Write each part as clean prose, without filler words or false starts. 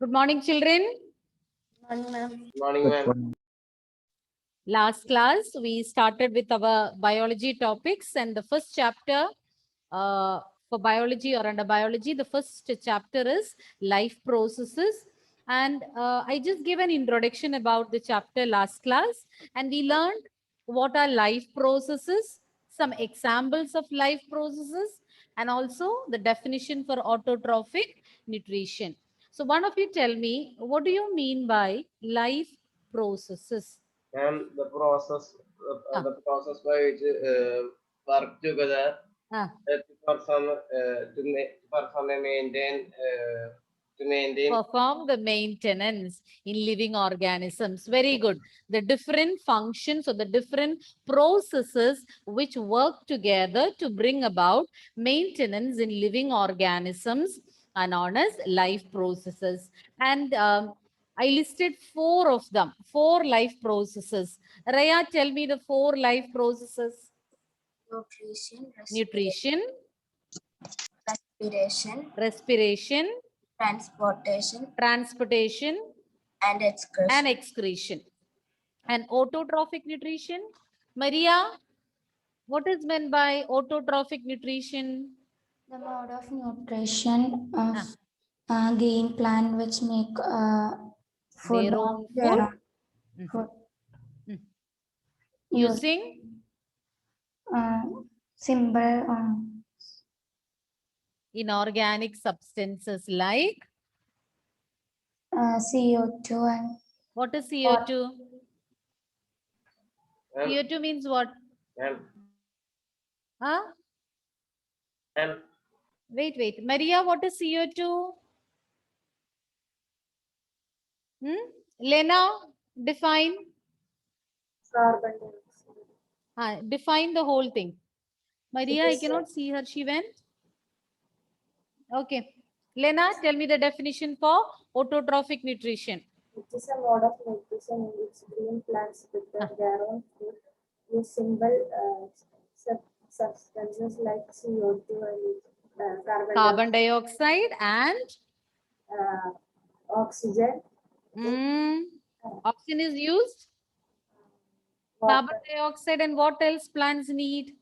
Good morning, children. Morning, ma'am. Morning, ma'am. Last class, we started with our biology topics, and the first chapter for biology or under biology, the first chapter is life processes. And I just gave an introduction about the chapter last class, and we learned what are life processes, some examples of life processes, and also the definition for autotrophic nutrition. So one of you tell me, what do you mean by life processes? And Ah. the process by which work together Ah. to perform perform and maintain to maintain. Perform the maintenance in living organisms. Very good. The different functions or the different processes which work together to bring about maintenance in living organisms are known as life processes. And I listed 4 of them, 4 life processes. Raya, tell me the 4 life processes. Nutrition, Nutrition, respiration, respiration, transportation, transportation, and and excretion. excretion. And autotrophic nutrition, Maria, what is meant by autotrophic nutrition? The mode of nutrition Ah. gain plant which make food Their of own their food. own food. Mm. Use Using symbol inorganic substances like, CO2 and what is CO2? And, CO2 means what? and, Huh? and Wait. Maria, what is CO2? Lena, define. carbon dioxide. Define the whole thing. Maria, I is, cannot see her. She went. Okay. Lena, tell me the definition for autotrophic nutrition. It is a mode of nutrition in which green plants prepare their own food use simple substances like CO2 and Carbon dioxide and oxygen, oxygen is used. Carbon dioxide and what else plants need?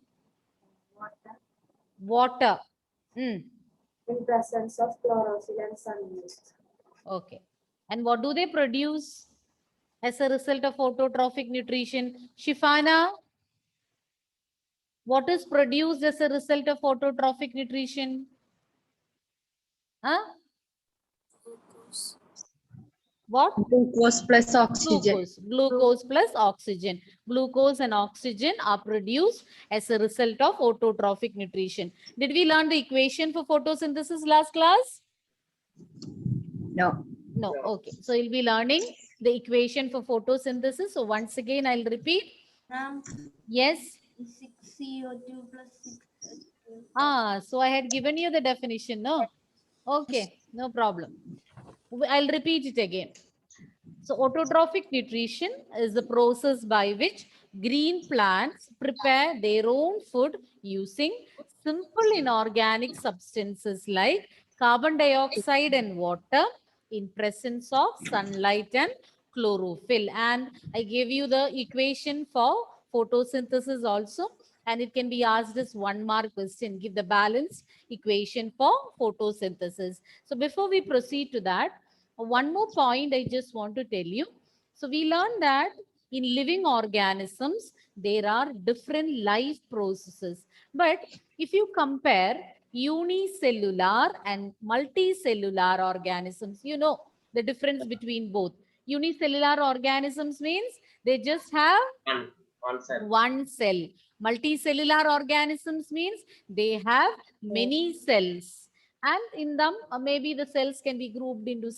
Water. in presence of chlorophyll and sunlight. Okay. And what do they produce as a result of autotrophic nutrition? Shifana, what is produced as a result of autotrophic nutrition? Huh? What? Glucose plus oxygen. Glucose plus oxygen. Glucose and oxygen are produced as a result of autotrophic nutrition. Did we learn the equation for photosynthesis last class? No. No. Okay. So you'll be learning the equation for photosynthesis. So once again, I'll repeat. Yes. 6 CO2 plus 6. So I had given you the definition, no? Okay, no problem. I'll repeat it again. So autotrophic nutrition is the process by which green plants prepare their own food using simple inorganic substances like carbon dioxide and water in presence of sunlight and chlorophyll. And I gave you the equation for photosynthesis also, and it can be asked as 1-mark question. Give the balanced equation for photosynthesis. So before we proceed to that, one more point I just want to tell you. So we learned that in living organisms, there are different life processes. But if you compare unicellular and multicellular organisms, you know the difference between both. Unicellular organisms means they just have one cell. one cell. Multicellular organisms means they have many cells. And in them, maybe the cells can be grouped into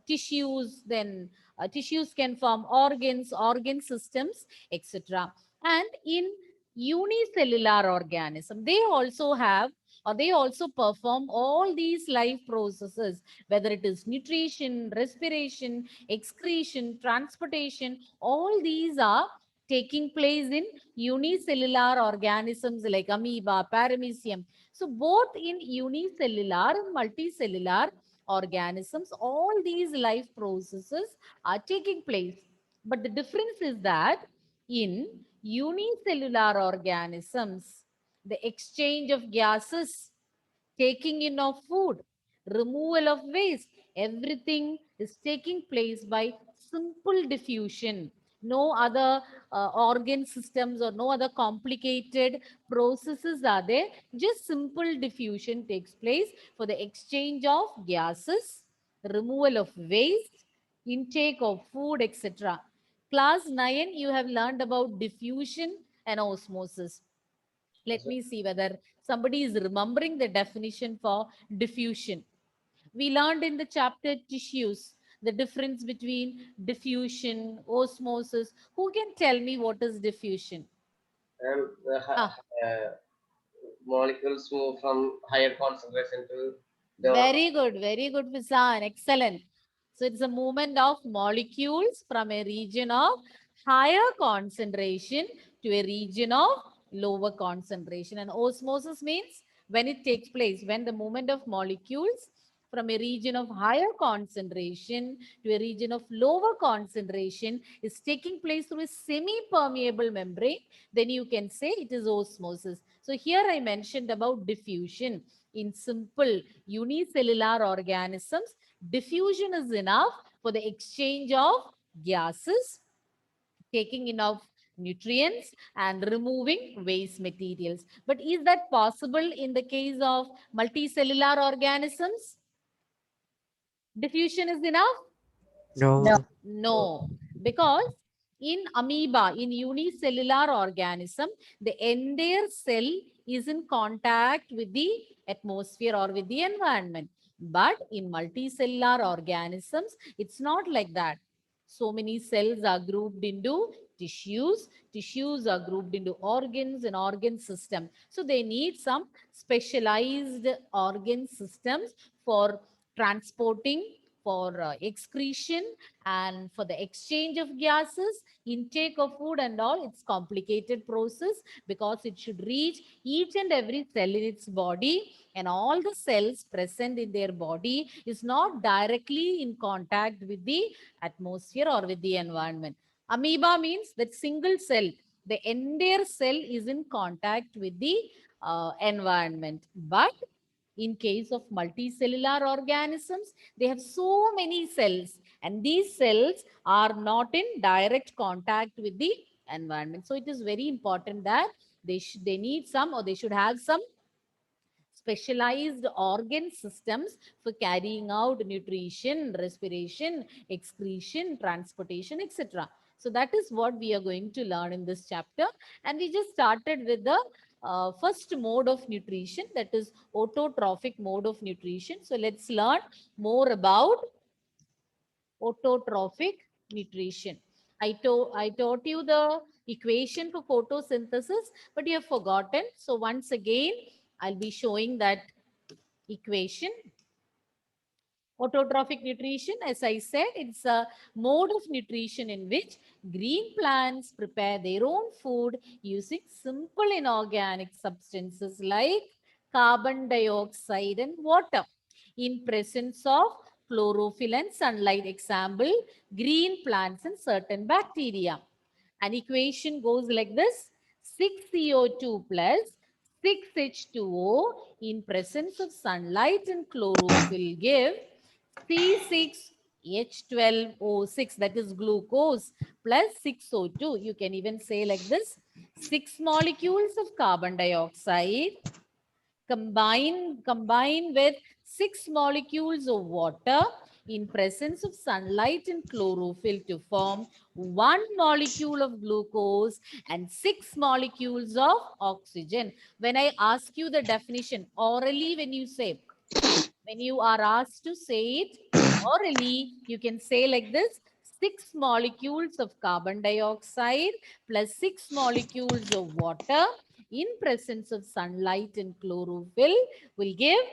tissues, then tissues can form organs, organ systems, etc. And in unicellular organism, they also have or they also perform all these life processes, whether it is nutrition, respiration, excretion, transportation, all these are taking place in unicellular organisms like amoeba, paramecium. So both in unicellular and multicellular, organisms, all these life processes are taking place. But the difference is that in unicellular organisms, the exchange of gases, taking in of food, removal of waste, everything is taking place by simple diffusion. No other organ systems or no other complicated processes are there. Just simple diffusion takes place for the exchange of gases, removal of waste, intake of food, etc. Class 9, you have learned about diffusion and osmosis. Let me see whether somebody is remembering the definition for diffusion. We learned in the chapter tissues the difference between diffusion, osmosis. Who can tell me what is diffusion? And Ah, molecules move from higher concentration to the very good, Fisan. Excellent. So it's a movement of molecules from a region of higher concentration to a region of lower concentration. And osmosis means when it takes place, when the movement of molecules from a region of higher concentration to a region of lower concentration is taking place through a semi-permeable membrane, then you can say it is osmosis. So here I mentioned about diffusion. In simple unicellular organisms, diffusion is enough for the exchange of gases, taking enough nutrients and removing waste materials. But is that possible in the case of multicellular organisms? Diffusion is enough? No. No, because in amoeba, in unicellular organism, the entire cell is in contact with the atmosphere or with the environment. But in multicellular organisms, it's not like that. So many cells are grouped into tissues. Tissues are grouped into organs and organ system. So they need some specialized organ systems for transporting, for excretion, and for the exchange of gases, intake of food and all. It's complicated process because it should reach each and every cell in its body, and all the cells present in their body is not directly in contact with the atmosphere or with the environment. Amoeba means that single cell, the entire cell is in contact with the environment. But in case of multicellular organisms, they have so many cells, and these cells are not in direct contact with the environment. So it is very important that they need some, or they should have some specialized organ systems for carrying out nutrition, respiration, excretion, transportation, etc. So that is what we are going to learn in this chapter. And we just started with the first mode of nutrition, that is autotrophic mode of nutrition. So let's learn more about autotrophic nutrition. I taught you the equation for photosynthesis, but you have forgotten. So once again, I'll be showing that equation. Autotrophic nutrition, as I said, it's a mode of nutrition in which green plants prepare their own food using simple inorganic substances like carbon dioxide and water in presence of chlorophyll and sunlight. Example, green plants and certain bacteria. An equation goes like this: 6CO2 plus 6H2O in presence of sunlight and chlorophyll give C6H12O6, that is glucose, plus 6O2. You can even say like this: 6 molecules of carbon dioxide combine with 6 molecules of water in presence of sunlight and chlorophyll to form 1 molecule of glucose and 6 molecules of oxygen. When I ask you the definition orally, when you are asked to say it orally, you can say like this: 6 molecules of carbon dioxide plus 6 molecules of water in presence of sunlight and chlorophyll will give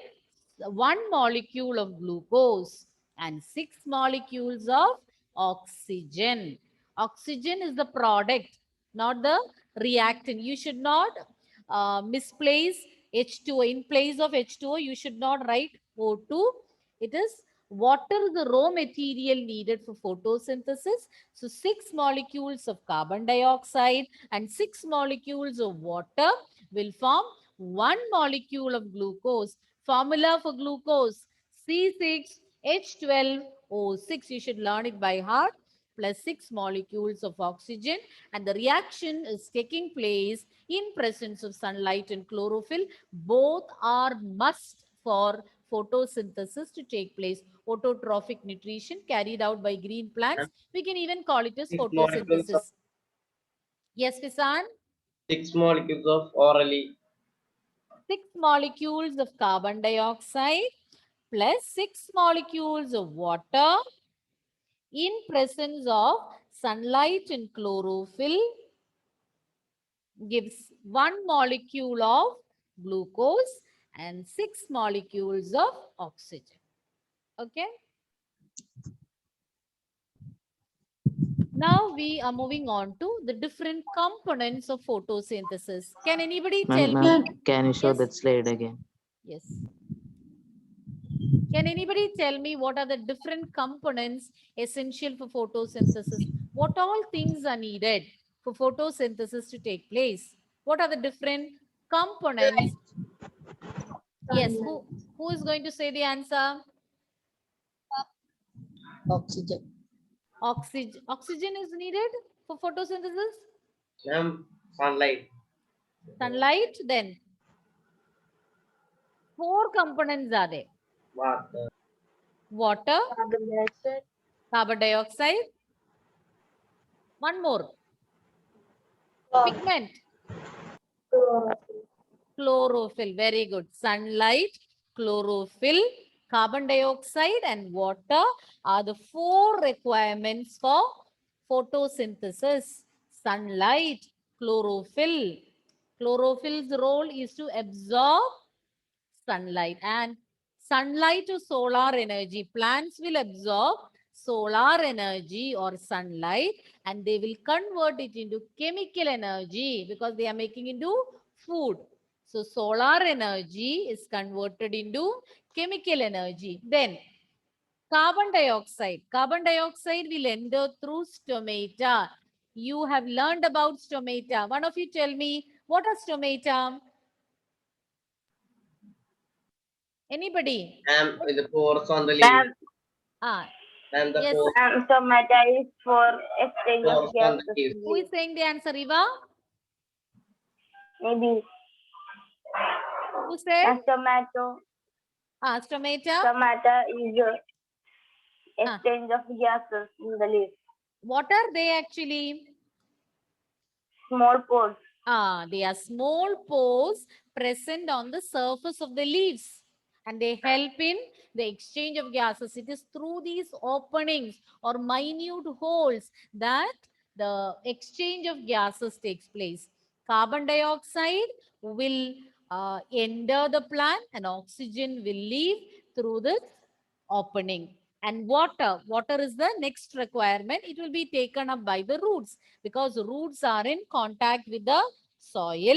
1 molecule of glucose and 6 molecules of oxygen. Oxygen is the product, not the reactant. You should not misplace H2O. In place of H2O, you should not write O2. It is Water is the raw material needed for photosynthesis. So 6 molecules of carbon dioxide and 6 molecules of water will form 1 molecule of glucose. Formula for glucose, C6H12O6. You should learn it by heart, plus 6 molecules of oxygen, and the reaction is taking place in presence of sunlight and chlorophyll. Both are must for photosynthesis to take place. Autotrophic nutrition carried out by green plants. We can even call it as 6 molecules of photosynthesis. Yes, Fisan? 6 molecules of orally. 6 molecules of carbon dioxide plus 6 molecules of water in presence of sunlight and chlorophyll gives 1 molecule of glucose and 6 molecules of oxygen. Okay. Now we are moving on to the different components of photosynthesis. Can anybody tell Ma'am, me? can you show Yes. that slide again? Yes. Can anybody tell me what are the different components essential for photosynthesis? What all things are needed for photosynthesis to take place? What are the different components? Yes, who is going to say the answer? Oxygen. Oxygen is needed for photosynthesis? Ma'am, sunlight. Sunlight, then 4 components are there. Water. Water, Carbon dioxide. carbon dioxide, one more, pigment, Chlorophyll. chlorophyll. Very good. Sunlight, chlorophyll, carbon dioxide and water are the 4 requirements for photosynthesis. Sunlight, chlorophyll. Chlorophyll's role is to absorb sunlight, and sunlight to solar energy. Plants will absorb solar energy or sunlight and they will convert it into chemical energy because they are making into food. So solar energy is converted into chemical energy. Then carbon dioxide. Carbon dioxide will enter through stomata. You have learned about stomata. One of you tell me, what are stomata? Anybody? And with the pores on the Ma'am, leaf. Ah, And the yes. stomata is for exchange pores of on the gases. leaf. Who is saying the answer, Eva? Maybe. Who said? Stomata. Stomata. Stomata is Ah. exchange of gases in the leaf. What are they actually? Small pores. They are small pores present on the surface of the leaves and they help in the exchange of gases. It is through these openings or minute holes that the exchange of gases takes place. Carbon dioxide will enter the plant and oxygen will leave through this opening. And water is the next requirement. It will be taken up by the roots because roots are in contact with the soil,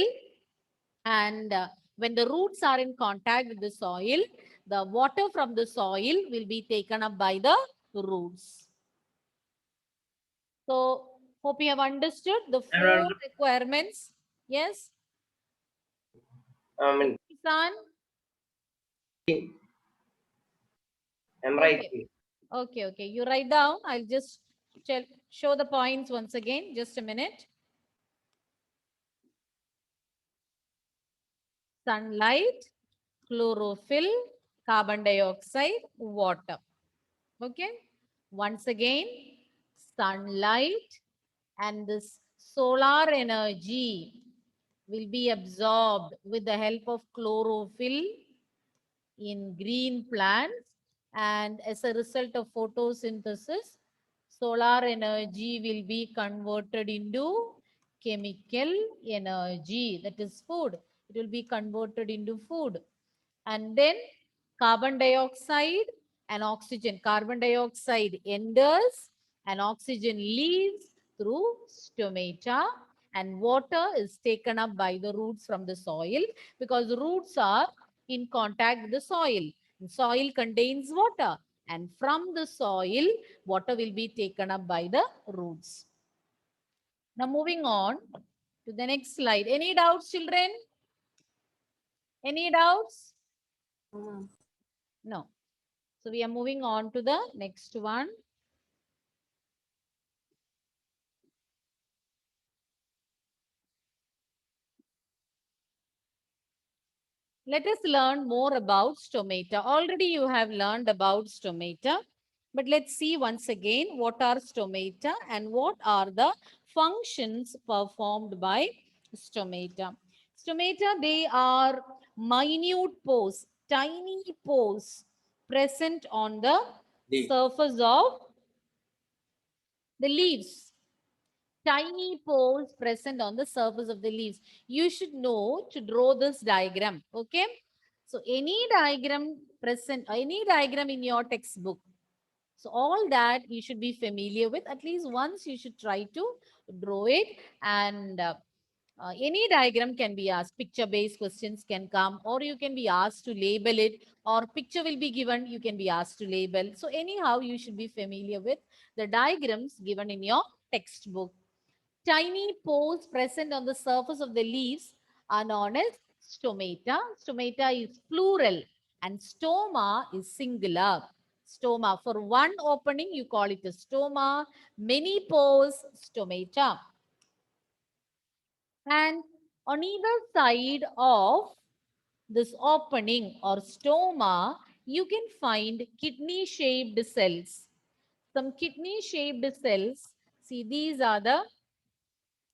and when the roots are in contact with the soil, the water from the soil will be taken up by the roots. So hope you have understood the 4 requirements. Yes, I mean, Kisan? I'm right. Okay. You write down. I'll just show the points once again. Just a minute. Sunlight, chlorophyll, carbon dioxide, water. Okay. Once again, sunlight and this solar energy will be absorbed with the help of chlorophyll in green plants, and as a result of photosynthesis, solar energy will be converted into chemical energy, that is food. It will be converted into food. And then carbon dioxide and oxygen. Carbon dioxide enters and oxygen leaves through stomata, and water is taken up by the roots from the soil because roots are in contact with the soil. Soil contains water. And from the soil, water will be taken up by the roots. Now moving on to the next slide. Any doubts, children? Any doubts? No. So we are moving on to the next one. Let us learn more about stomata. Already you have learned about stomata, but let's see once again what are stomata and what are the functions performed by stomata. Stomata, they are minute pores, tiny pores present on the Leaf. surface of the leaves. Tiny pores present on the surface of the leaves. You should know to draw this diagram. Okay. So any diagram present, any diagram in your textbook. So all that you should be familiar with. At least once you should try to draw it. And any diagram can be asked. Picture based questions can come, or you can be asked to label it, or picture will be given. You can be asked to label. So anyhow, you should be familiar with the diagrams given in your textbook. Tiny pores present on the surface of the leaves are known as stomata. Stomata is plural and stoma is singular. Stoma, for one opening, you call it a stoma. Many pores, stomata. And on either side of this opening or stoma, you can find kidney-shaped cells. Some kidney-shaped cells. See, these are the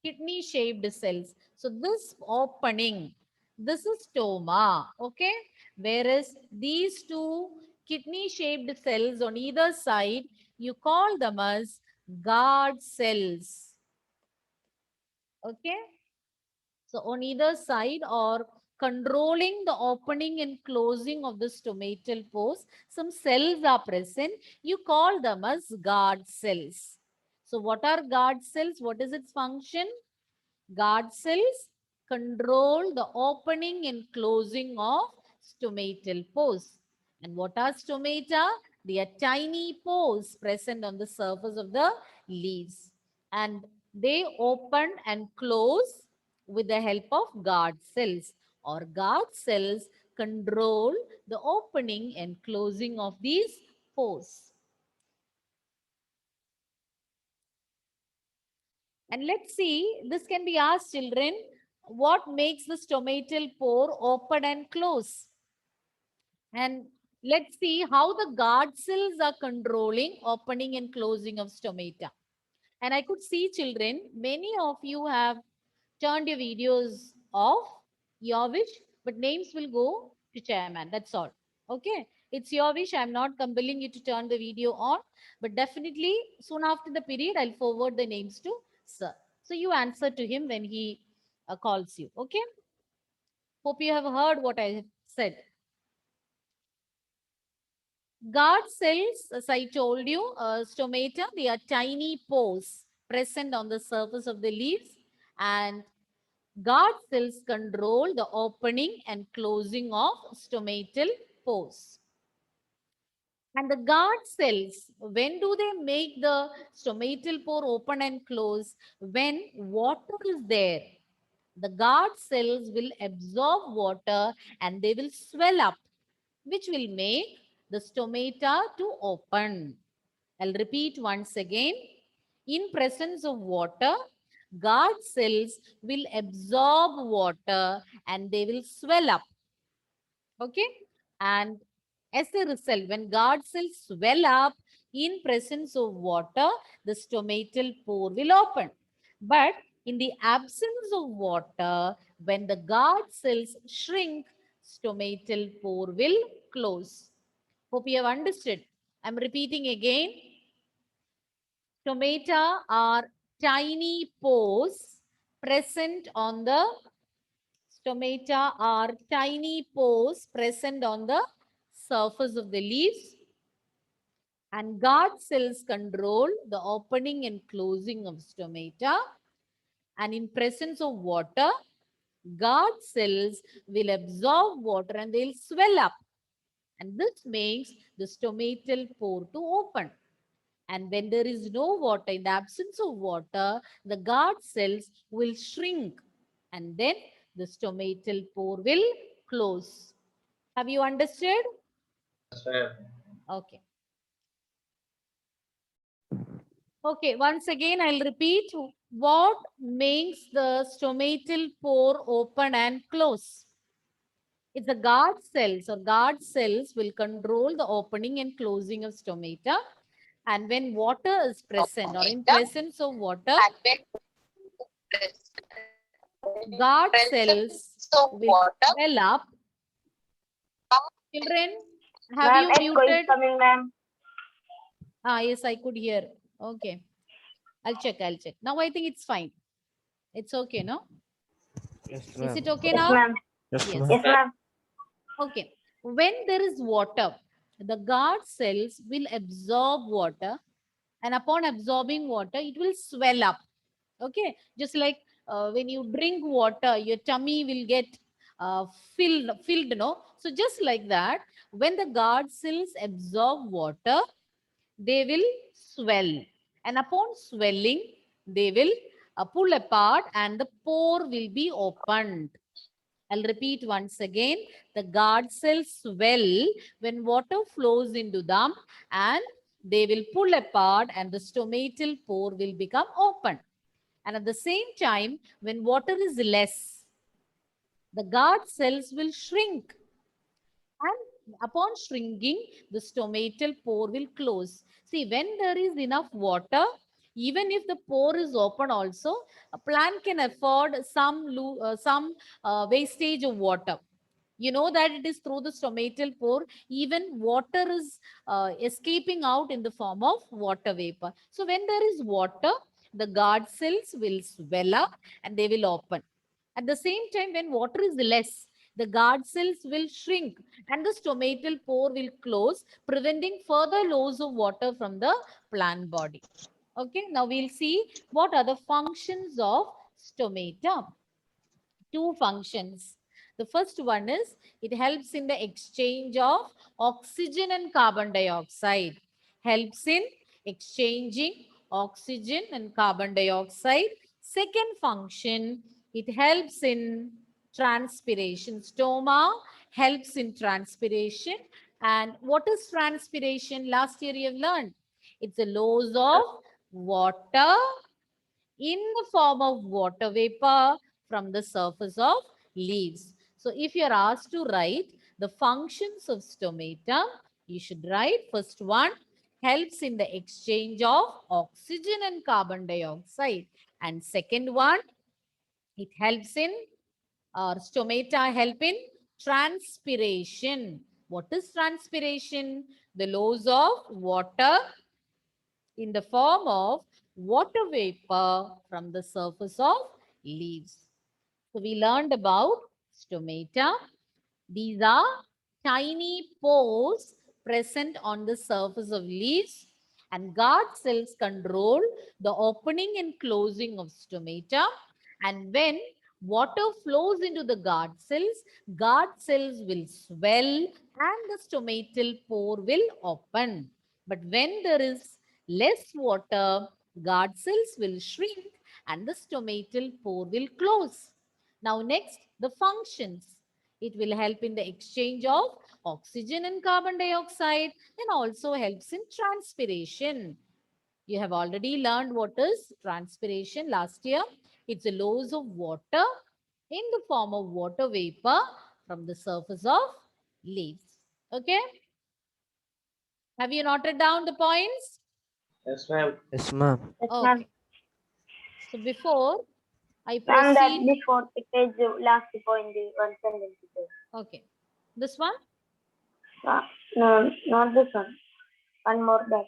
kidney-shaped cells. So this opening, this is stoma, okay? Whereas these two kidney-shaped cells on either side, you call them as guard cells, okay? So on either side or controlling the opening and closing of the stomatal pores, some cells are present. You call them as guard cells. So what are guard cells? What is its function? Guard cells control the opening and closing of stomatal pores. And what are stomata? They are tiny pores present on the surface of the leaves. And they open and close with the help of guard cells, or guard cells control the opening and closing of these pores. And let's see, this can be asked, children, what makes the stomatal pore open and close? And let's see how the guard cells are controlling opening and closing of stomata. And I could see, children, many of you have turned your videos off, your wish, but names will go to chairman. That's all. Okay. It's your wish. I'm not compelling you to turn the video on, but definitely soon after the period, I'll forward the names to sir. So you answer to him when he calls you. Okay. Hope you have heard what I have said. Guard cells, as I told you, stomata, they are tiny pores present on the surface of the leaves, and guard cells control the opening and closing of stomatal pores. And the guard cells, when do they make the stomatal pore open and close? When water is there. The guard cells will absorb water and they will swell up, which will make the stomata to open. I'll repeat once again. In presence of water, guard cells will absorb water and they will swell up. Okay. And as a result, when guard cells swell up in presence of water, the stomatal pore will open. But in the absence of water, when the guard cells shrink, stomatal pore will close. Hope you have understood. I'm repeating again. Stomata are tiny pores present on the stomata are tiny pores present on the surface of the leaves, and guard cells control the opening and closing of stomata. And in presence of water, guard cells will absorb water and they'll swell up. And this makes the stomatal pore to open. And when there is no water, in the absence of water, the guard cells will shrink and then the stomatal pore will close. Have you understood? Yes, ma'am. Okay. Okay, once again, I'll repeat what makes the stomatal pore open and close. It's the guard cells or guard cells will control the opening and closing of stomata. And when water is present or in presence of water, guard cells will swell up. Children, have Ma'am, you echo is muted? coming, ma'am. Ah, yes, I could hear. Okay. I'll check. Now I think it's fine. It's okay, no? Yes, Is ma'am. it okay Yes, now? ma'am. Yes, Yes. ma'am. Yes, ma'am. Okay. When there is water, the guard cells will absorb water, and upon absorbing water, it will swell up. Okay. Just like when you drink water, your tummy will get uh, filled, no? So just like that, when the guard cells absorb water, they will swell. And upon swelling, they will pull apart and the pore will be opened. I'll repeat once again. The guard cells swell when water flows into them and they will pull apart and the stomatal pore will become open. And at the same time, when water is less, the guard cells will shrink. And upon shrinking, the stomatal pore will close. See, when there is enough water, even if the pore is open also, a plant can afford some wastage of water. You know that it is through the stomatal pore, even water is escaping out in the form of water vapor. So when there is water, the guard cells will swell up and they will open. At the same time, when water is less, the guard cells will shrink and the stomatal pore will close, preventing further loss of water from the plant body. Okay, now we'll see what are the functions of stomata. Two functions. The first one is it helps in the exchange of oxygen and carbon dioxide. Helps in exchanging oxygen and carbon dioxide. Second function, it helps in transpiration. Stoma helps in transpiration. And what is transpiration? Last year you have learned. It's a loss of water in the form of water vapor from the surface of leaves. So if you're asked to write the functions of stomata, you should write first one, helps in the exchange of oxygen and carbon dioxide. And second one, it helps in, or stomata help in transpiration. What is transpiration? The loss of water in the form of water vapor from the surface of leaves. So we learned about stomata. These are tiny pores present on the surface of leaves, and guard cells control the opening and closing of stomata. And when water flows into the guard cells will swell and the stomatal pore will open. But when there is less water, guard cells will shrink and the stomatal pore will close. Now next, the functions. It will help in the exchange of oxygen and carbon dioxide and also helps in transpiration. You have already learned what is transpiration last year. It's a loss of water in the form of water vapor from the surface of leaves. Okay? Have you noted down the points? Yes, ma'am. Yes, ma'am. Yes, ma'am. Okay. So before I Ma'am, that proceed, before the page last point, the one sentence. okay. This one? No, not this one. One more back.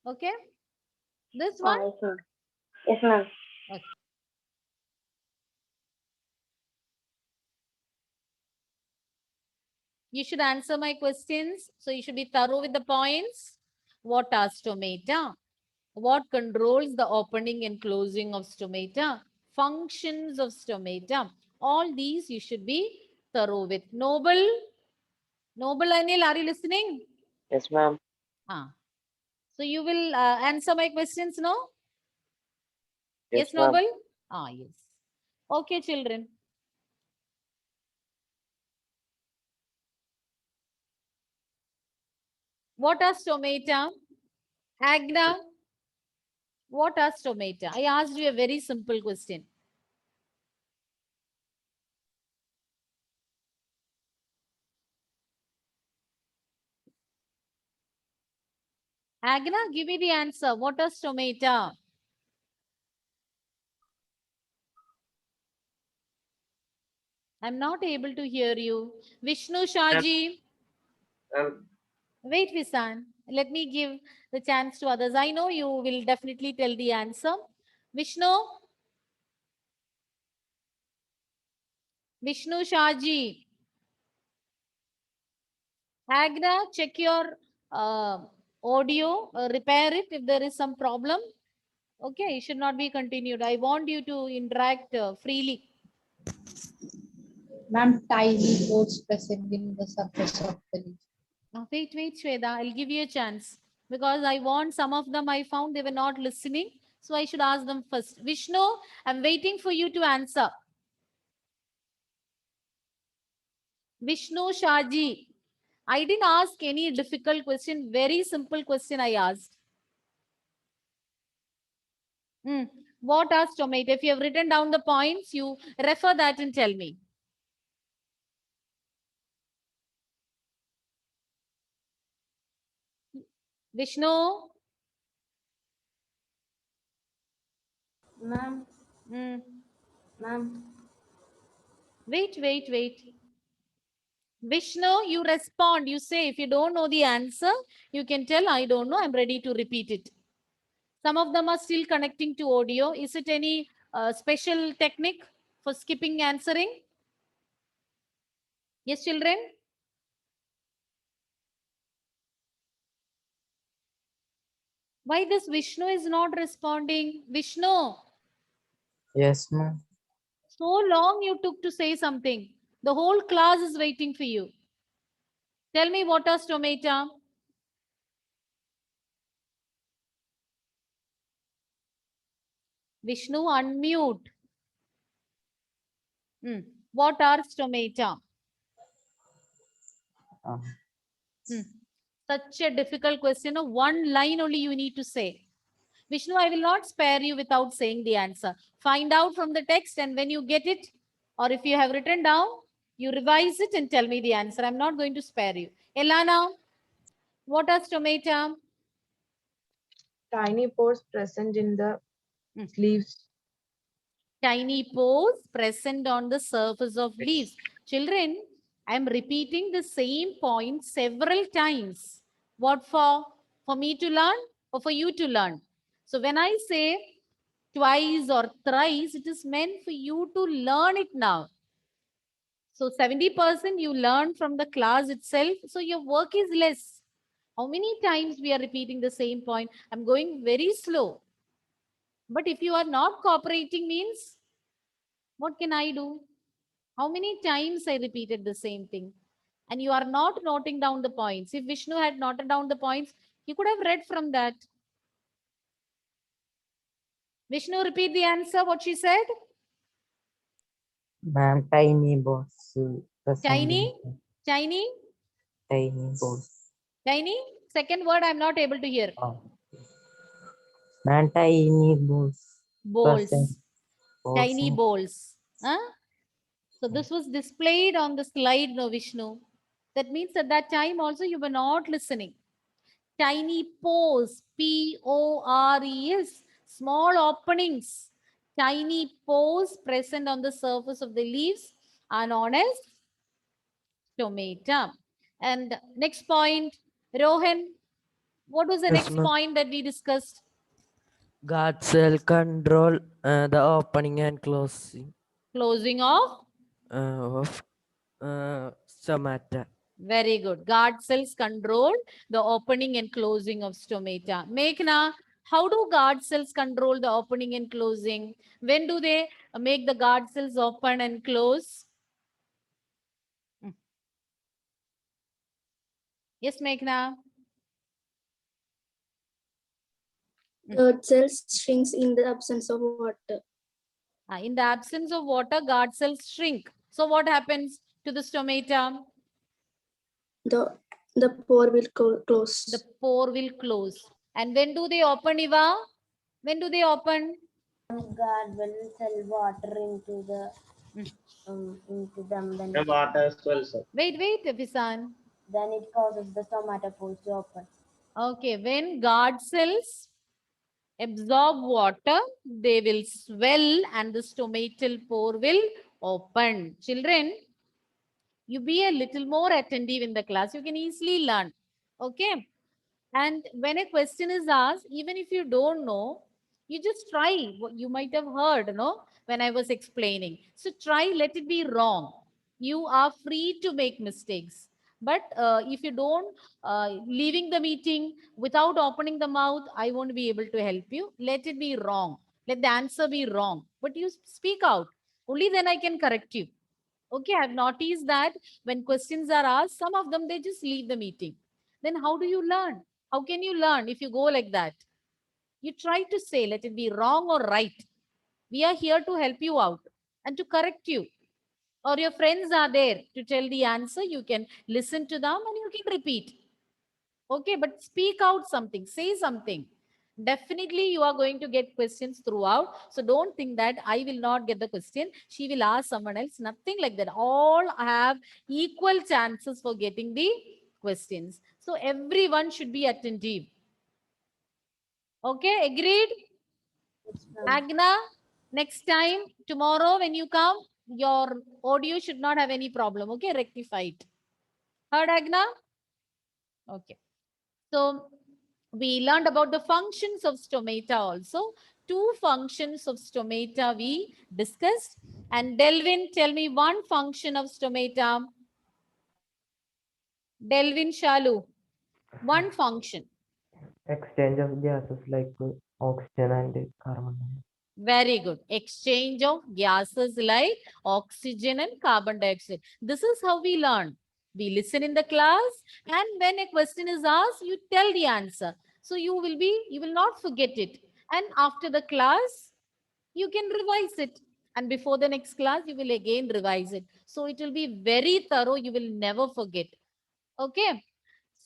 Okay. This one? Yes, ma'am. Yes, ma'am. Okay. You should answer my questions. So you should be thorough with the points. What are stomata? What controls the opening and closing of stomata? Functions of stomata. All these you should be thorough with. Noble Anil, are you listening? Yes, ma'am. So you will answer my questions, no? Yes, Yes, ma'am. Noble? Yes. Okay, children. What are stomata? Agna, what are stomata? I asked you a very simple question. Agna, give me the answer. What are stomata? I'm not able to hear you. Vishnu Shaji. Wait, Visan. Let me give the chance to others. I know you will definitely tell the answer. Vishnu Shaji. Agna, check your audio, repair it if there is some problem. Okay, it should not be continued. I want you to interact freely. Ma'am, tiny pores present in the surface of the leaf. Wait, Shweta. I'll give you a chance because I want some of them. I found they were not listening. So I should ask them first. Vishnu, I'm waiting for you to answer. Vishnu Shaji. I didn't ask any difficult question. Very simple question I asked. What are stomata? If you have written down the points, you refer that and tell me. Vishnu? Ma'am, Hmm. ma'am, Wait. Vishnu, you respond. You say, if you don't know the answer, you can tell, I don't know. I'm ready to repeat it. Some of them are still connecting to audio. Is it any special technique for skipping answering? Yes, children? Why this Vishnu is not responding? Vishnu, Yes, ma'am. so long you took to say something. The whole class is waiting for you. Tell me what are stomata? Vishnu, unmute. What are stomata? Uh, Such a difficult question. One line only you need to say. Vishnu, I will not spare you without saying the answer. Find out from the text, and when you get it, or if you have written down, you revise it and tell me the answer. I'm not going to spare you. Elana, what are stomata? Tiny pores present in the leaves. Tiny pores present on the surface of leaves. Children, I'm repeating the same point several times. What for? For me to learn or for you to learn? So when I say twice or thrice, it is meant for you to learn it now. So 70% you learn from the class itself. So your work is less. How many times we are repeating the same point? I'm going very slow. But if you are not cooperating means, what can I do? How many times I repeated the same thing? And you are not noting down the points. If Vishnu had noted down the points, he could have read from that. Vishnu, repeat the answer, what she said. ma'am, tiny balls. Present Tiny, in tiny, tiny balls. tiny. Second word I'm not able to hear. Ma'am, tiny balls. Bowls. Present. Tiny Balls. bowls. Huh? So this was displayed on the slide, no Vishnu. That means at that time also you were not listening. Tiny pores, P-O-R-E-S, small openings. Tiny pores present on the surface of the leaves are known as stomata. And next point, Rohan, what was the Yes, next ma'am. point that we discussed? Guard cell control the opening and closing Closing of? of stomata. Very good. Guard cells control the opening and closing of stomata. Meghna, how do guard cells control the opening and closing? When do they make the guard cells open and close? Yes, Meghna. The cells shrinks in the absence of water. In the absence of water, guard cells shrink. So what happens to the stomata? The the pore will close. The pore will close. And when do they open, Eva? When do they open? God will sell water into the into them. The water swells up. Wait, Fisan. Then it causes the stomatophores to open. Okay, when guard cells absorb water, they will swell and the stomatal pore will open. Children, you be a little more attentive in the class. You can easily learn. Okay. And when a question is asked, even if you don't know, you just try what you might have heard, no, when I was explaining. So try, let it be wrong. You are free to make mistakes. But if you don't, leaving the meeting without opening the mouth, I won't be able to help you. Let it be wrong. Let the answer be wrong. But you speak out. Only then I can correct you. Okay, I've noticed that when questions are asked, some of them, they just leave the meeting. Then how do you learn? How can you learn if you go like that? You try to say, let it be wrong or right. We are here to help you out and to correct you. Or your friends are there to tell the answer. You can listen to them and you can repeat. Okay, but speak out something, say something. Definitely you are going to get questions throughout. So don't think that I will not get the question. She will ask someone else. Nothing like that. All have equal chances for getting the questions. So everyone should be attentive. Okay, agreed? Agna, next time, tomorrow when you come, your audio should not have any problem. Okay, rectify it. Heard, Agna? Okay. So we learned about the functions of stomata also. 2 functions of stomata we discussed. And Delvin, tell me one function of stomata. Delvin Shalu, one function. Exchange of gases like oxygen and carbon. Very good. Exchange of gases like oxygen and carbon dioxide. This is how we learn. We listen in the class, and when a question is asked, you tell the answer. So you will not forget it. And after the class, you can revise it. And before the next class, you will again revise it. So it will be very thorough. You will never forget. Okay.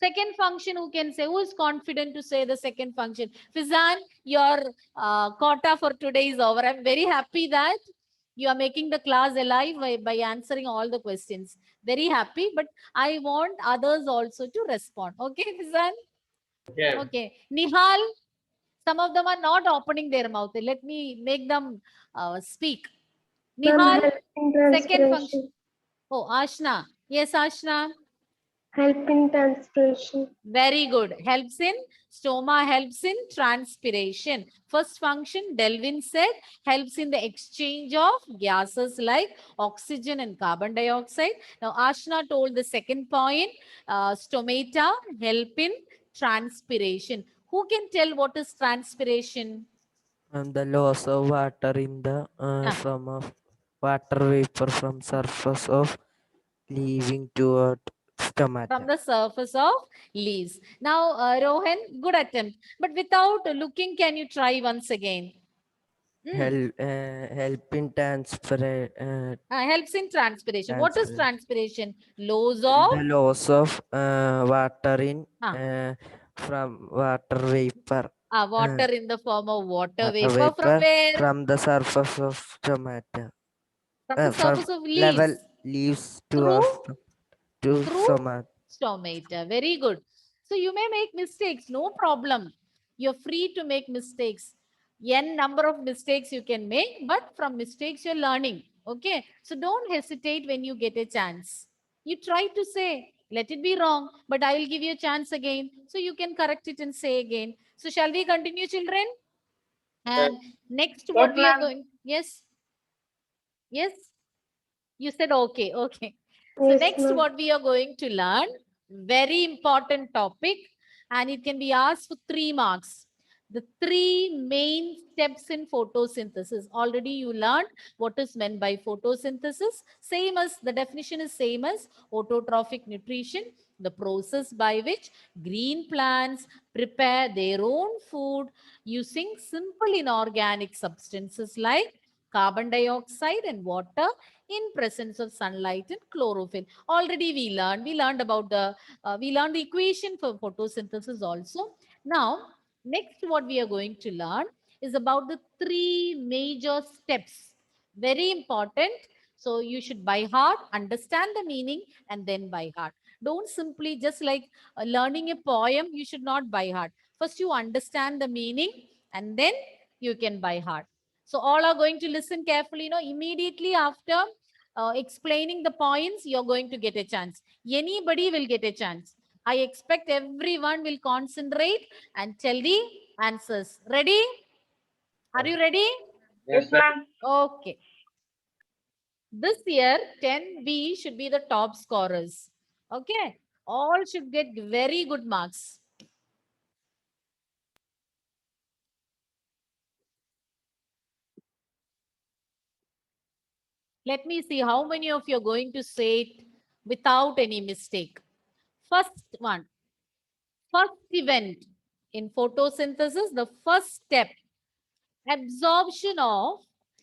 Second function, who can say? Who is confident to say the second function? Fizan, your quota for today is over. I'm very happy that you are making the class alive by answering all the questions. Very happy, but I want others also to respond. Okay, Fizan? Yeah. Okay. Nihal, some of them are not opening their mouth. Let me make them speak. Nihal, second function. Oh, Ashna. Yes, Ashna. Help in transpiration. Very good. Helps in, stoma helps in transpiration. First function, Delvin said, helps in the exchange of gases like oxygen and carbon dioxide. Now, Ashna told the second point, stomata help in transpiration. Who can tell what is transpiration? And the loss of water in the form of water vapor from surface of leaving toward stomata. From the surface of leaves. Now, Rohan, good attempt. But without looking, can you try once again? Help in transpire. Helps in transpiration. What is Transpiration. transpiration? Loss of The loss of water in Ah. from water vapor. Water in the form of water Water vapor from where? from the surface of stomata. From the From surface of level leaves. leaves Through? to Through stomata. stomata. Very good. So you may make mistakes. No problem. You're free to make mistakes. N number of mistakes you can make, but from mistakes you're learning. Okay. So don't hesitate when you get a chance. You try to say, let it be wrong, but I will give you a chance again. So you can correct it and say again. So shall we continue, children? And next, what we are going? Yes. Yes. You said okay. Okay. So next, what we are going to learn, very important topic, and it can be asked for 3 marks. The 3 main steps in photosynthesis. Already you learned what is meant by photosynthesis. Same as the definition is same as autotrophic nutrition. the process by which green plants prepare their own food using simple inorganic substances like carbon dioxide and water in presence of sunlight and chlorophyll. Already we learned about we learned the equation for photosynthesis also. Now, next what we are going to learn is about the three major steps. Very important. So you should by heart, understand the meaning and then by heart. Don't simply just like learning a poem, you should not by heart. First you understand the meaning and then you can by heart. So all are going to listen carefully. Immediately after explaining the points, you're going to get a chance. Anybody will get a chance. I expect everyone will concentrate and tell the answers. Ready? Are you ready? Yes, ma'am. Okay. This year, 10B should be the top scorers. Okay. All should get very good marks. Let me see how many of you are going to say it without any mistake. First one, first event in photosynthesis, the first step, absorption of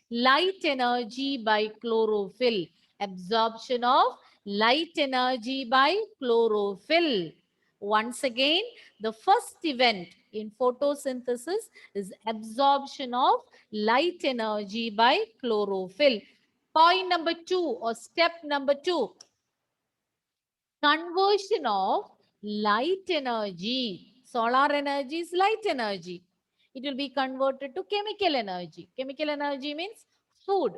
light energy by chlorophyll. Absorption of light energy by chlorophyll. Once again, the first event in photosynthesis is absorption of light energy by chlorophyll. Point number 2 or step number 2, conversion of light energy. Solar energy is light energy. It will be converted to chemical energy. Chemical energy means food.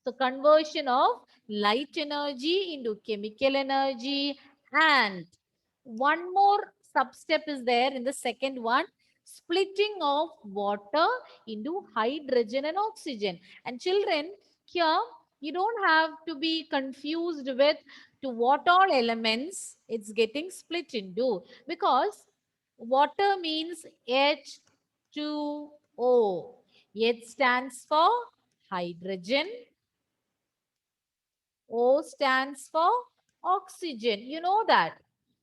So conversion of light energy into chemical energy, and one more sub-step is there in the second one, splitting of water into hydrogen and oxygen. And children, here you don't have to be confused with to what all elements it's getting split into, because water means H2O. H stands for hydrogen, O stands for oxygen. You know that.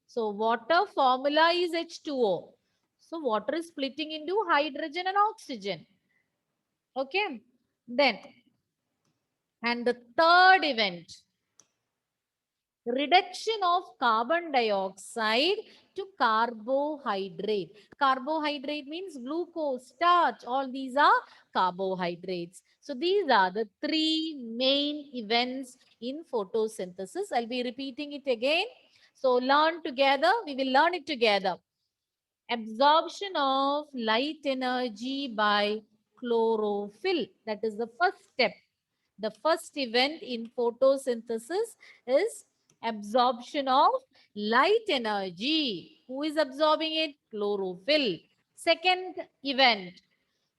So water formula is H2O. So water is splitting into hydrogen and oxygen. Okay. Then, and the third event, reduction of carbon dioxide to carbohydrate. Carbohydrate means glucose, starch. All these are carbohydrates. So these are the three main events in photosynthesis. I'll be repeating it again. So learn together. We will learn it together. Absorption of light energy by chlorophyll. That is the first step. The first event in photosynthesis is absorption of light energy. Who is absorbing it? Chlorophyll. Second event,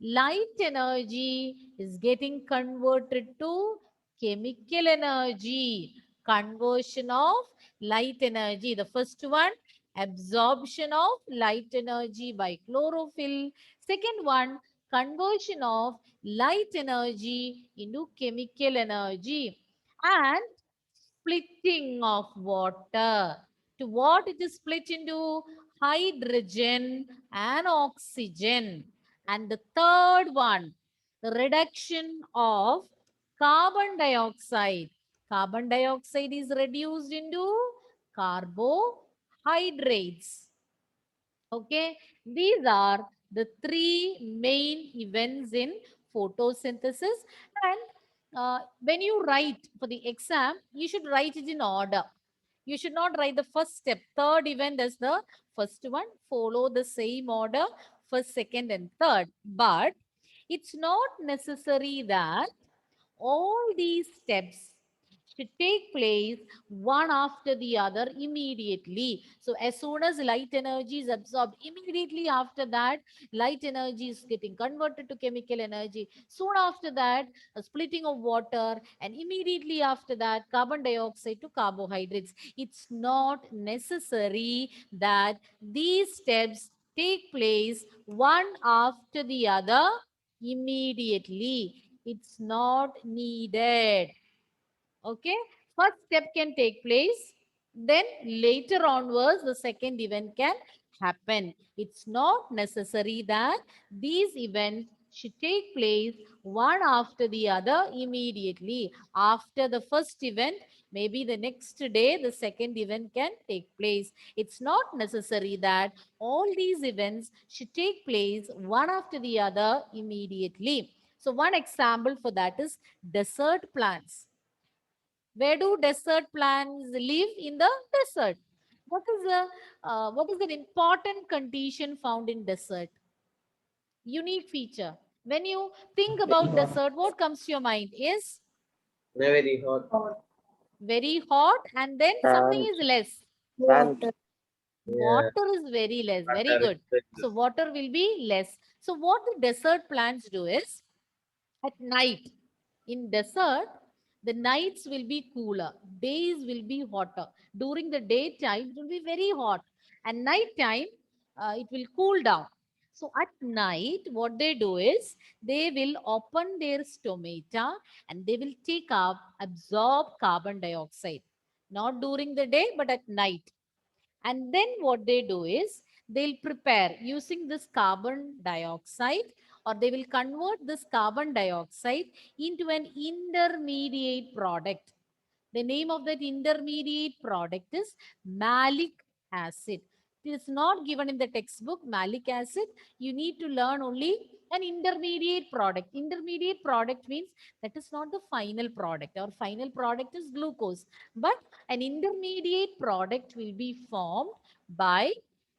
light energy is getting converted to chemical energy. Conversion of light energy. The first one, absorption of light energy by chlorophyll. Second one, conversion of light energy into chemical energy. And splitting of water. To what it is split into? Hydrogen and oxygen. And the third one, the reduction of carbon dioxide. Carbon dioxide is reduced into carbohydrates. Okay, these are the three main events in photosynthesis. And when you write for the exam, you should write it in order. You should not write the first step, third event as the first one. Follow the same order, first, second, and third. But it's not necessary that all these steps should take place one after the other immediately. So as soon as light energy is absorbed, immediately after that, light energy is getting converted to chemical energy. Soon after that, a splitting of water, and immediately after that, carbon dioxide to carbohydrates. It's not necessary that these steps take place one after the other immediately. It's not needed. Okay, first step can take place then later onwards, the second event can happen. It's not necessary that these events should take place one after the other immediately. After the first event, maybe the next day, the second event can take place. It's not necessary that all these events should take place one after the other immediately. So one example for that is desert plants. Where do desert plants live? In the desert. What is an important condition found in desert? Unique feature. When you think about desert, what comes to your mind is Very hot. very hot, and then something Sand. is less. Sand. Yeah. Water is very less. Very Water is good. very So water will be less. So what the desert plants do is at night, in desert, the nights will be cooler, days will be hotter. During the daytime, it will be very hot, and night time, it will cool down. So at night, what they do is they will open their stomata and they will take up, absorb carbon dioxide. Not during the day, but at night. And then what they do is they'll prepare using this carbon dioxide, or they will convert this carbon dioxide into an intermediate product. The name of that intermediate product is malic acid. It is not given in the textbook, malic acid. You need to learn only an intermediate product. Intermediate product means that is not the final product. Our final product is glucose. But an intermediate product will be formed by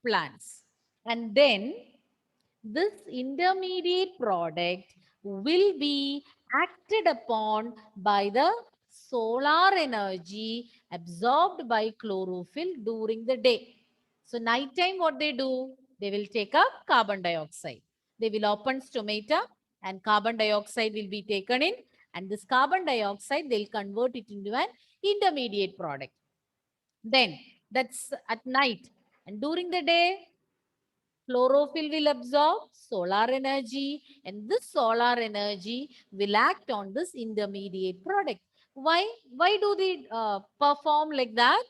plants. And then this intermediate product will be acted upon by the solar energy absorbed by chlorophyll during the day. So nighttime, what they do? They will take up carbon dioxide. They will open stomata and carbon dioxide will be taken in, and this carbon dioxide, they'll convert it into an intermediate product. Then that's at night. And during the day, chlorophyll will absorb solar energy, and this solar energy will act on this intermediate product. Why? Why do they perform like that?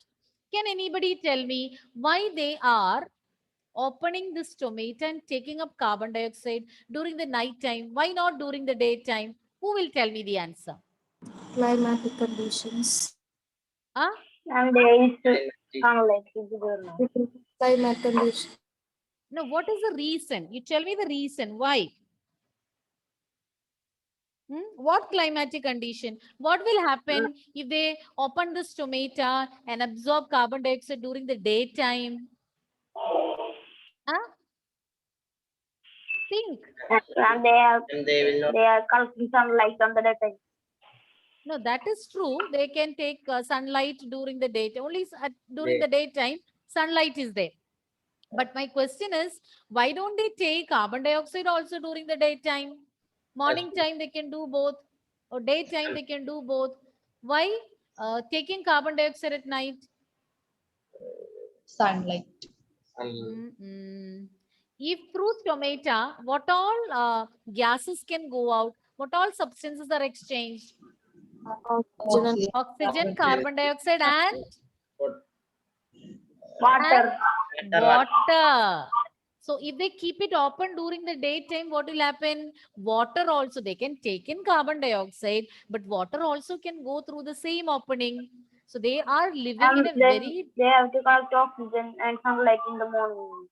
Can anybody tell me why they are opening this stomata and taking up carbon dioxide during the night time? Why not during the daytime? Who will tell me the answer? Climatic conditions. Huh? And there is sunlight. climate conditions. No, what is the reason? You tell me the reason. Why? What climatic condition? What will happen if they open the stomata and absorb carbon dioxide during the daytime? Huh? Think. And they are And they will not. collecting sunlight on the daytime. No, that is true. They can take sunlight during the daytime. Only during the daytime, sunlight is there. But my question is, why don't they take carbon dioxide also during the daytime? Morning time, they can do both. Or daytime, they can do both. Why taking carbon dioxide at night? Sunlight. If through stomata, what all gases can go out? What all substances are exchanged? Oxygen. Oxygen, carbon dioxide, and Water. water. So if they keep it open during the daytime, what will happen? Water also, they can take in carbon dioxide, but water also can go through the same opening. So they are living in a very... They have to collect oxygen and sunlight in the morning.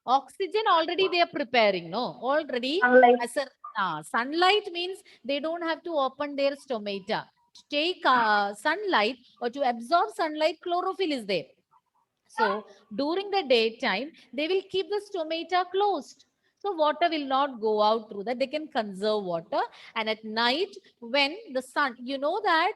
Oxygen already they are preparing, no? Already. Sunlight. As a, sunlight means they don't have to open their stomata. To take sunlight or to absorb sunlight, chlorophyll is there. So during the daytime, they will keep the stomata closed. So water will not go out through that. They can conserve water. And at night, when the sun, you know that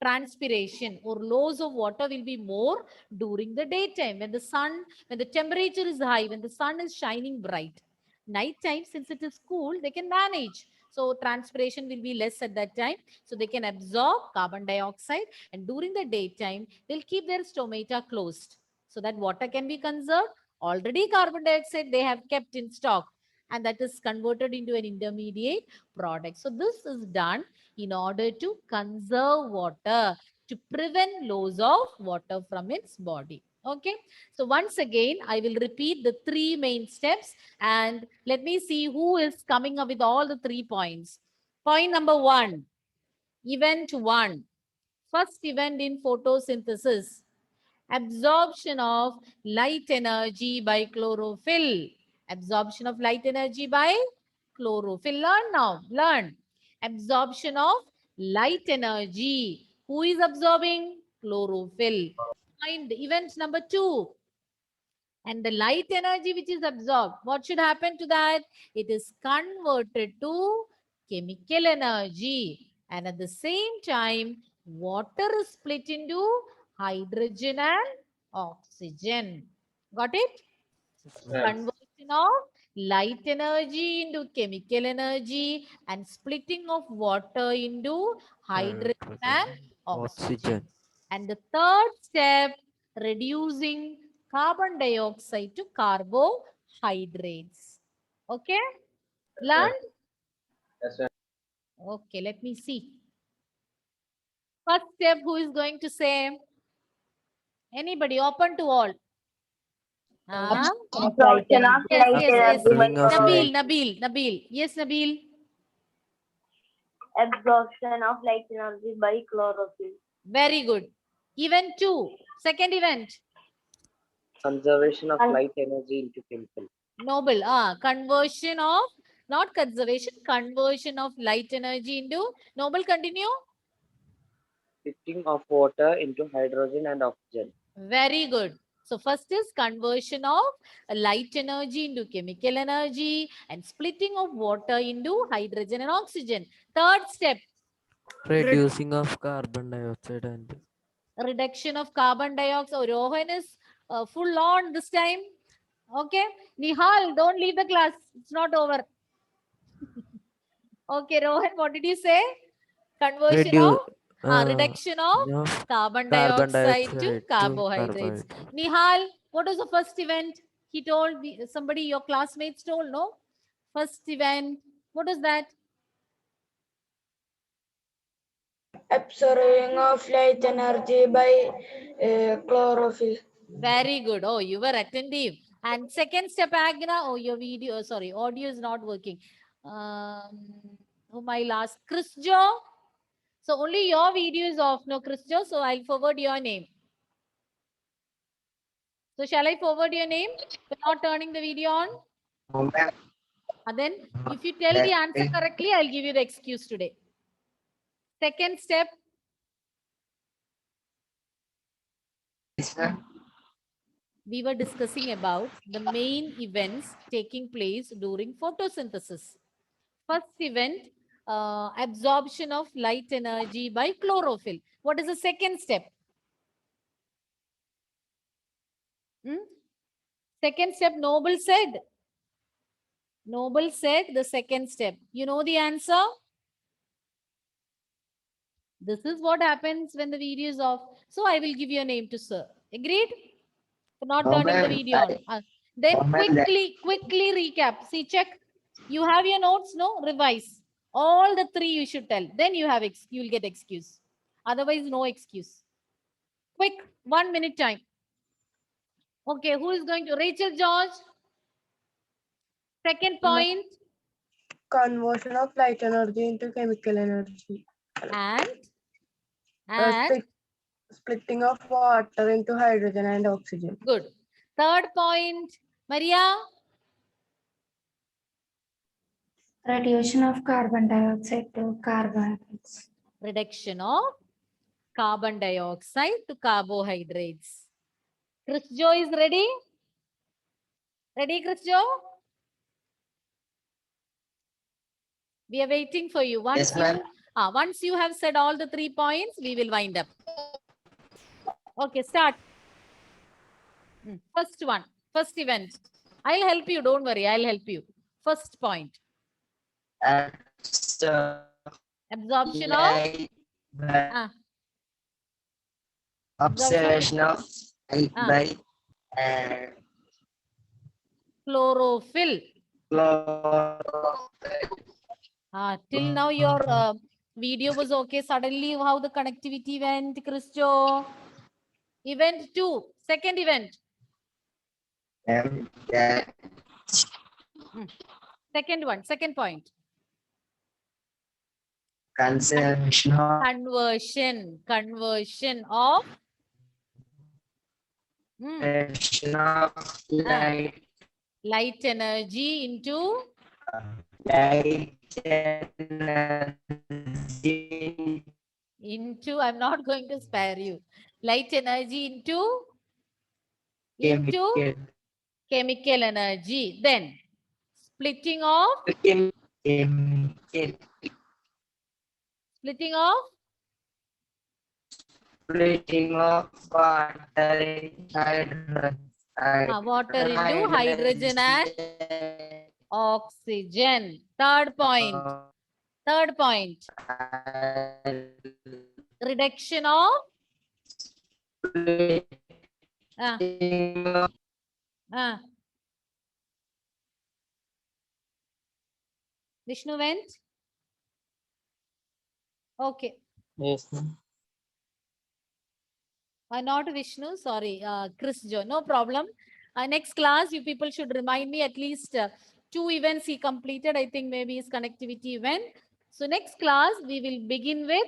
transpiration or loss of water will be more during the daytime when the sun, when the temperature is high, when the sun is shining bright. Nighttime, since it is cool, they can manage. So transpiration will be less at that time. So they can absorb carbon dioxide, and during the daytime, they'll keep their stomata closed so that water can be conserved. Already carbon dioxide they have kept in stock, and that is converted into an intermediate product. So this is done in order to conserve water. to prevent loss of water from its body. Okay. So once again, I will repeat the 3 main steps and let me see who is coming up with all the 3 points. Point number 1, event 1. First event in photosynthesis, absorption of light energy by chlorophyll. Absorption of light energy by chlorophyll. Learn now. Learn. Absorption of light energy. Who is absorbing? Chlorophyll. Find event number 2. And the light energy which is absorbed, what should happen to that? It is converted to chemical energy. And at the same time, water is split into hydrogen and oxygen. Got it? Yes. Conversion of light energy into chemical energy and splitting of water into hydrogen and oxygen. And the third step, reducing carbon dioxide to carbohydrates. Okay? Learn? Yes, ma'am. Okay, let me see. First step, who is going to say? Anybody, open to all. Ah? Absorption of Yes, light yes, yes. energy by Absorbing of Nabil, light. Nabil. Yes, Nabil. absorption of light energy by chlorophyll. Very good. Event 2. Second event. Conservation of light energy into chemical. Noble. Conversion of, not conservation, conversion of light energy into, Noble, continue. Splitting of water into hydrogen and oxygen. Very good. So first is conversion of light energy into chemical energy and splitting of water into hydrogen and oxygen. Third step, Reducing of carbon dioxide and reduction of carbon dioxide. Oh, Rohan is full on this time. Okay. Nihal, don't leave the class. It's not over. Okay, Rohan, what did you say? Conversion of reduction of carbon carbon dioxide to dioxide to carbohydrates. carbohydrate. Nihal, what was the first event? He told somebody, your classmates told, no? First event, what was that? Absorbing of light energy by chlorophyll. Very good. Oh, you were attentive. And second step, Agna. Oh, your video, sorry, audio is not working. Whom I'll ask? Chris Joe. So only your video is off, no, Chris Joe. So I'll forward your name. So shall I forward your name? You're not turning the video on? Then if you tell the answer correctly, I'll give you the excuse today. Second step. We were discussing about the main events taking place during photosynthesis. First event, absorption of light energy by chlorophyll. What is the second step? Second step, Noble said. Noble said the second step. You know the answer? This is what happens when the video is off. So I will give your name to sir. Agreed? For not turning the video on. Then quickly recap. See, check. You have your notes, no? Revise. All the 3 you should tell. Then you will get excuse. Otherwise, no excuse. Quick, 1 minute time. Okay, who is going to? Rachel George. Second point. Conversion of light energy into chemical energy. And Splitting of water into hydrogen and oxygen. good. Third point, Maria. Reduction of carbon dioxide to carbohydrates. Reduction of carbon dioxide to carbohydrates. Chris Joe is ready? Ready, Chris Joe? We are waiting for you. Once you have said all the 3 points, we will wind up. Okay, start. First one, first event. I'll help you. Don't worry. I'll help you. First point. Absorption of observation of light by chlorophyll. Till now your Video was okay. Suddenly, how the connectivity went, Christo? Event 2, second event. That Second one, second point. consumption of Conversion of light light energy into light energy I'm not going to spare you. Light energy into chemical chemical energy. Then splitting of chemical splitting of splitting of water in water into hydrogen and oxygen. Third point. Third point. Reduction of Vishnu went. Okay. Yes, ma'am. Not Vishnu, sorry, Chris Joe. No problem. Next class, you people should remind me at least 2 events he completed. I think maybe his connectivity event. So next class, we will begin with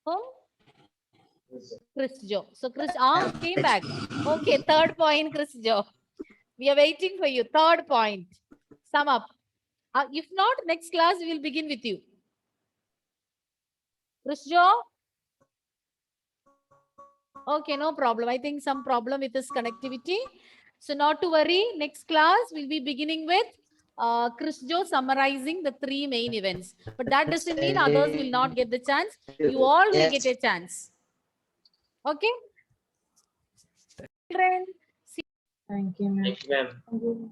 whom? Chris Joe. So Chris came back. Okay, third point, Chris Joe. We are waiting for you. Third point. Sum up. If not, next class, we will begin with you. Chris Joe? Okay, no problem. I think some problem with this connectivity. So not to worry. Next class, we'll be beginning with Chris Joe summarizing the 3 main events. But that doesn't mean others will not get the chance. You all will get a chance. Okay? Children, Thank you, ma'am. Next, ma'am. Thank you.